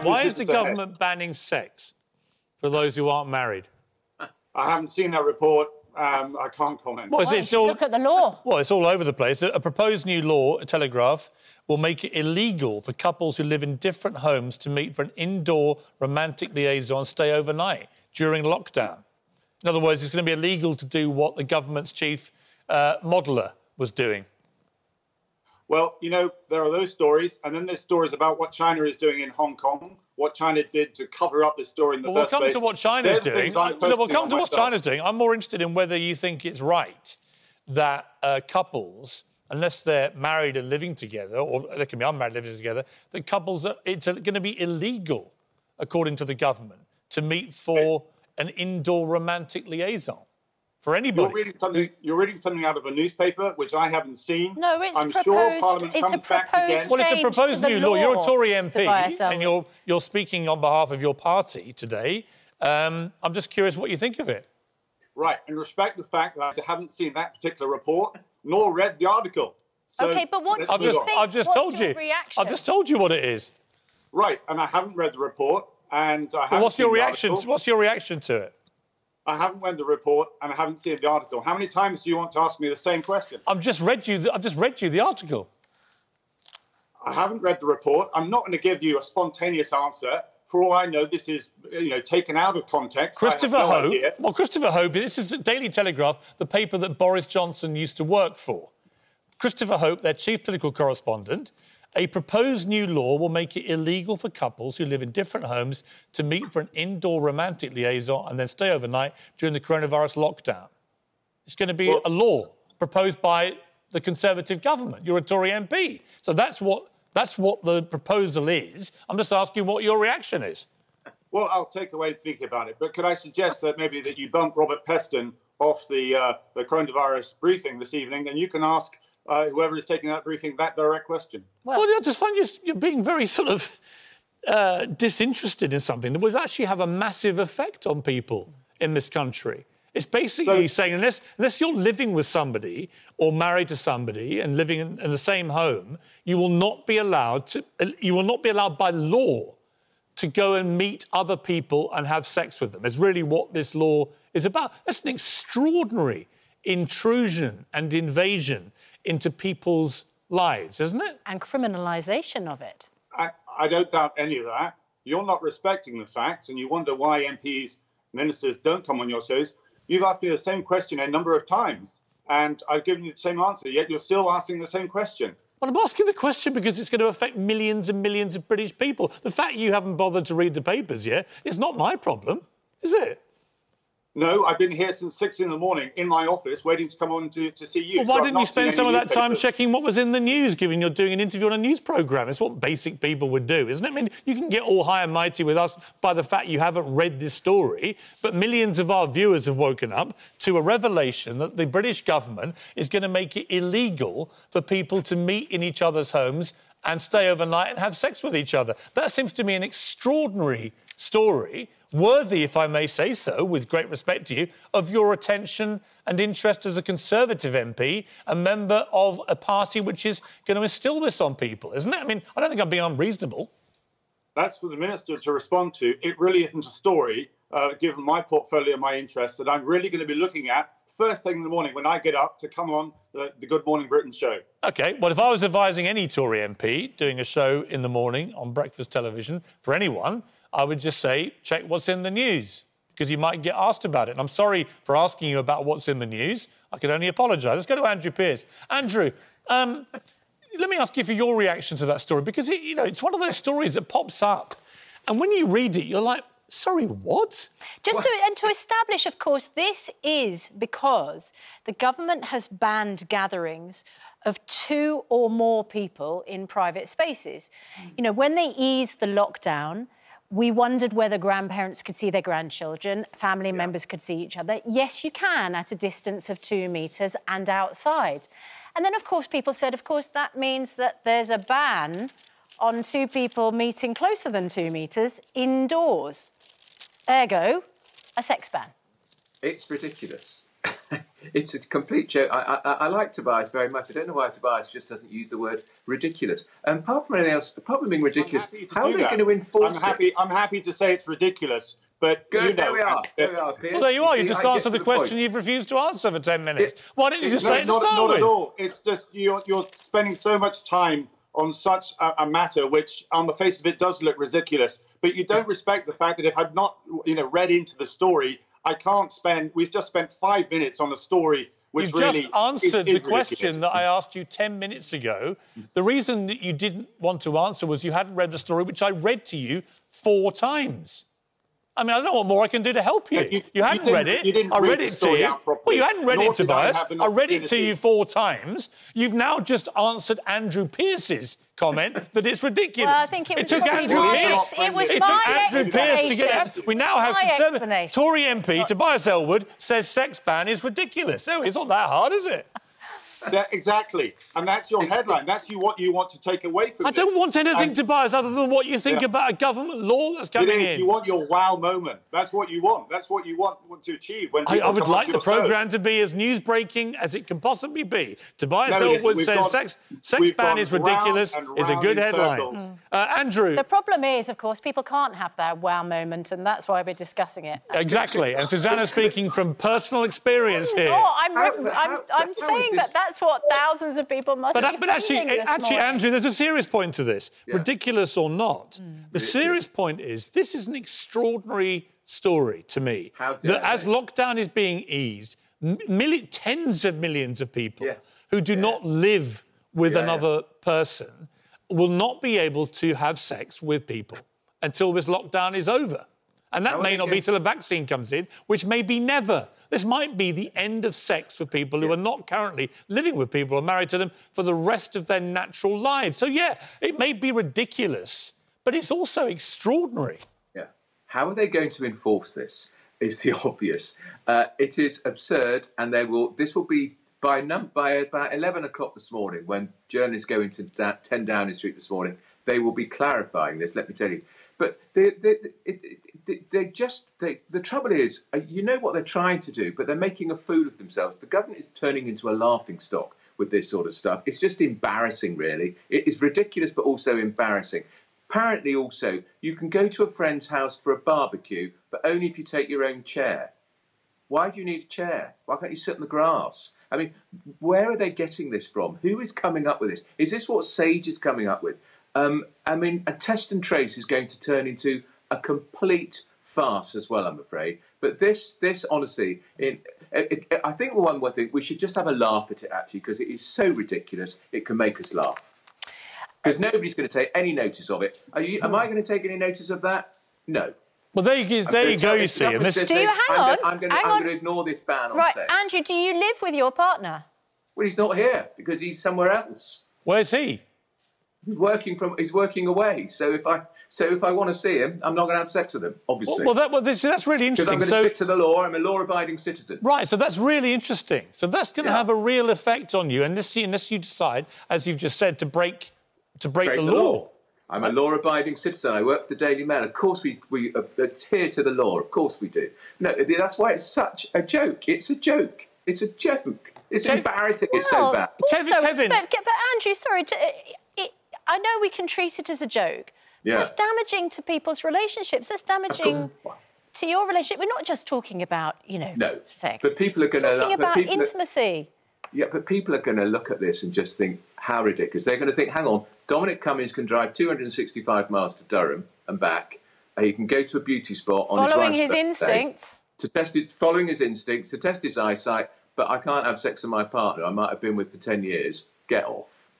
Why is the government banning sex for those who aren't married? I haven't seen that report. I can't comment. Well, look at the law. Well, it's all over the place. A proposed new law, a Telegraph, will make it illegal for couples who live in different homes to meet for an indoor romantic liaison and stay overnight during lockdown. In other words, it's going to be illegal to do what the government's chief modeller was doing. Well, you know, there are those stories, and then there's stories about what China is doing in Hong Kong, what China did to cover up this story in the first place. We'll come to what China's doing. We'll come to what China's doing. I'm more interested in whether you think it's right that couples, unless they're married and living together, or they can be unmarried living together, that couples, it's going to be illegal, according to the government, to meet for an indoor romantic liaison. For anybody. You're reading something out of a newspaper, which I haven't seen. No, it's I'm proposed. Sure Parliament it's comes a back proposed again. Well, it's a proposed new law. You're a Tory MP, Tobias and you're speaking on behalf of your party today. I'm just curious what you think of it. Right, and respect the fact that I haven't seen that particular report, nor read the article. So OK, but what do you think? I've just told you. Reaction? I've just told you what it is. Right, and I haven't read the report, and I haven't. What's your reaction? What's your reaction to it? I haven't read the report and I haven't seen the article. How many times do you want to ask me the same question? I've just read you the article. I haven't read the report. I'm not going to give you a spontaneous answer. For all I know, this is, taken out of context. Christopher Hope. Well, Christopher Hope. This is the Daily Telegraph, the paper that Boris Johnson used to work for. Christopher Hope, their chief political correspondent. A proposed new law will make it illegal for couples who live in different homes to meet for an indoor romantic liaison and then stay overnight during the coronavirus lockdown. It's going to be a law proposed by the Conservative government. You're a Tory MP. So that's what the proposal is. I'm just asking what your reaction is. Well, I'll take away thinking about it. But could I suggest that maybe that you bump Robert Peston off the coronavirus briefing this evening, and you can ask whoever is taking that briefing that direct question. Well, I just find you're being very sort of disinterested in something that would actually have a massive effect on people in this country. It's basically saying unless you're living with somebody or married to somebody and living in the same home, you will not be allowed by law to go and meet other people and have sex with them. It's really what this law is about. That's an extraordinary intrusion and invasion into people's lives, isn't it? And criminalisation of it. I don't doubt any of that. You're not respecting the facts, and you wonder why MPs, ministers don't come on your shows. You've asked me the same question a number of times, and I've given you the same answer, yet you're still asking the same question. Well, I'm asking the question because it's going to affect millions and millions of British people. The fact you haven't bothered to read the papers yet is not my problem, is it? No, I've been here since 6 in the morning in my office waiting to come on to see you. Well, why didn't you spend some of that time checking what was in the news, given you're doing an interview on a news programme? It's what basic people would do, isn't it? I mean, you can get all high and mighty with us by the fact you haven't read this story, but millions of our viewers have woken up to a revelation that the British government is going to make it illegal for people to meet in each other's homes and stay overnight and have sex with each other. That seems to me an extraordinary story, worthy, if I may say so, with great respect to you, of your attention and interest as a Conservative MP, a member of a party which is going to instill this on people, isn't it? I mean, I don't think I'm being unreasonable. That's for the Minister to respond to. It really isn't a story, given my portfolio, my interests, that I'm really going to be looking at first thing in the morning when I get up to come on the Good Morning Britain show. OK, well, if I was advising any Tory MP doing a show in the morning on breakfast television for anyone, I would just say, check what's in the news, because you might get asked about it. And I'm sorry for asking you about what's in the news. I can only apologise. Let's go to Andrew Piers. Andrew, let me ask you for your reaction to that story, because, it's one of those stories that pops up. And when you read it, you're like, sorry, what? To establish, of course, this is because the government has banned gatherings of 2 or more people in private spaces. When they eased the lockdown, we wondered whether grandparents could see their grandchildren, family members could see each other. Yes, you can, at a distance of 2 metres and outside. And then, of course, people said, of course, that means that there's a ban on 2 people meeting closer than 2 metres indoors. Ergo, a sex ban. It's ridiculous. It's a complete joke. I like Tobias very much. I don't know why Tobias just doesn't use the word ridiculous. And apart from anything else, apart from being ridiculous, how are they going to enforce it? I'm happy to say it's ridiculous. But good, there we are. There we are, Piers. Well, there you are. You just answered the question you've refused to answer for 10 minutes. Why didn't you just say it to start with? Not at all. It's just you're spending so much time on such a matter which, on the face of it, does look ridiculous. But you don't respect the fact that if I've not, read into the story, I can't spend. We've just spent 5 minutes on a story which You've really just answered the question ridiculous. that I asked you 10 minutes ago. The reason that you didn't want to answer was you hadn't read the story, which I read to you 4 times. I mean, I don't know what more I can do to help you. You hadn't read it. I read it to you. Well, you hadn't read it, Tobias. I read it to you 4 times. You've now just answered Andrew Pierce's comment that it's ridiculous. Well, I think it took Andrew Pierce. It took Andrew Pierce to get it. We now have Conservative Tory MP Tobias Ellwood says sex ban is ridiculous. Oh, it's not that hard, is it? Exactly, and that's your headline. That's what you want to take away from I don't want anything, Tobias, other than what you think about a government law that's coming in. You want your wow moment. That's what you want. That's what you want to achieve. When I would like the programme to be as news-breaking as it can possibly be. Tobias Ellwood says sex ban is ridiculous is a good headline. Andrew. The problem is, of course, people can't have that wow moment, and that's why we're discussing it. Exactly, and Susanna speaking from personal experience here. No, I'm saying that's what thousands of people must be feeling this morning. Andrew, there's a serious point to this. Yeah. Ridiculous or not, the serious point is this is an extraordinary story to me. That as lockdown is being eased, tens of millions of people who do not live with another person will not be able to have sex with people until this lockdown is over. And that may not be till a vaccine comes in, which may be never. This might be the end of sex for people who are not currently living with people or married to them for the rest of their natural lives. So, it may be ridiculous, but it's also extraordinary. Yeah. How are they going to enforce this is the obvious. It is absurd, and this will be by about 11 o'clock this morning, when journalists go into 10 Downing Street this morning, they will be clarifying this, let me tell you. But the trouble is, you know what they're trying to do, but they're making a fool of themselves. The government is turning into a laughing stock with this sort of stuff. It's just embarrassing, really. It is ridiculous, but also embarrassing. Apparently, also, you can go to a friend's house for a barbecue, but only if you take your own chair. Why do you need a chair? Why can't you sit on the grass? I mean, where are they getting this from? Who is coming up with this? Is this what Sage is coming up with? I mean, a test and trace is going to turn into a complete farce as well, I'm afraid. But this honestly, I think one thing, we should just have a laugh at it, actually, because it is so ridiculous, it can make us laugh. Because nobody's going to take any notice of it. Am I going to take any notice of that? No. Well, there you go, you see. I'm going to ignore this ban on sex. Andrew, do you live with your partner? Well, he's not here, because he's somewhere else. Where's he? He's working away. So if I want to see him, I'm not going to have sex with him, obviously. That's really interesting. Because I'm going to stick to the law. I'm a law-abiding citizen. Right. So that's really interesting. So that's going to have a real effect on you, unless you decide, as you've just said, to break the law. I'm a law-abiding citizen. I work for the Daily Mail. Of course, we adhere to the law. Of course, we do. No, that's why it's such a joke. It's a joke. It's a joke. It's embarrassing. It's so bad. Kevin. But Andrew, sorry. I know we can treat it as a joke. Yeah. That's damaging to people's relationships. That's damaging to your relationship. We're not just talking about, sex. But people are going to... talking about intimacy. Yeah, but people are going to look at this and just think, how ridiculous. They're going to think, hang on, Dominic Cummings can drive 265 miles to Durham and back. He can go to a beauty spot on his following his instincts. Following his instincts, to test his eyesight, but I can't have sex with my partner I might have been with for 10 years. Get off.